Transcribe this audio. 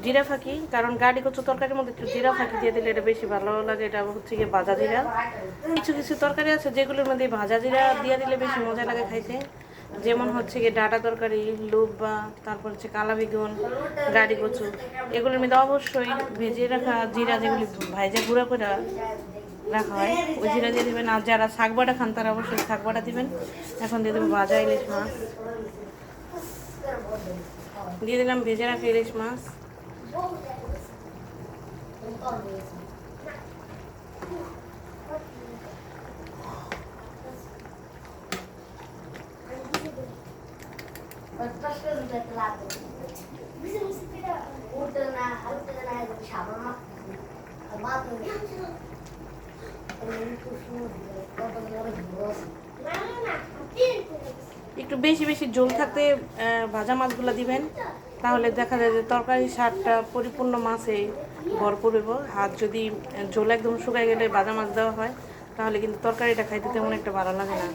জিরা ফাঁকি, কারণ গাড়ি কচু তরকারির মধ্যে একটু জিরা ফাঁকি দিয়ে দিলে এটা বেশি ভালো লাগে। এটা হচ্ছে গিয়ে ভাজা জিরা। কিছু কিছু তরকারি আছে যেগুলোর মধ্যে ভাজা জিরা দিয়ে দিলে বেশি মজা লাগে খাইতে, যেমন হচ্ছে গিয়ে ডাঁটা তরকারি, লুব্বা, তারপর হচ্ছে কালা বেগুন, গাড়ি কচু, এগুলোর মধ্যে অবশ্যই ভেজে রাখা জিরা, যেগুলি ভাইজা গুঁড়া করে রাখা হয়, ওই জিরা দিয়ে দেবেন। আর যারা শাক বাটা খান তারা অবশ্যই শাক বাটা দিবেন। এখন দিয়ে দেবো ভাজা ইলিশ মাছ, দিয়ে দিলাম ভেজে রাখা ইলিশ মাছ, একটু বেশি বেশি ঝোল থাকতে ভাজা মাছগুলো দিবেন, তাহলে দেখা যায় যে তরকারি স্বাদটা পরিপূর্ণ মাছে ভরপুর হইব। আর যদি ঝোল একদম শুকায় গেলে ভাজা মাছ দেওয়া হয়, তাহলে কিন্তু তরকারিটা খাইতে তেমন একটা ভালো লাগে না।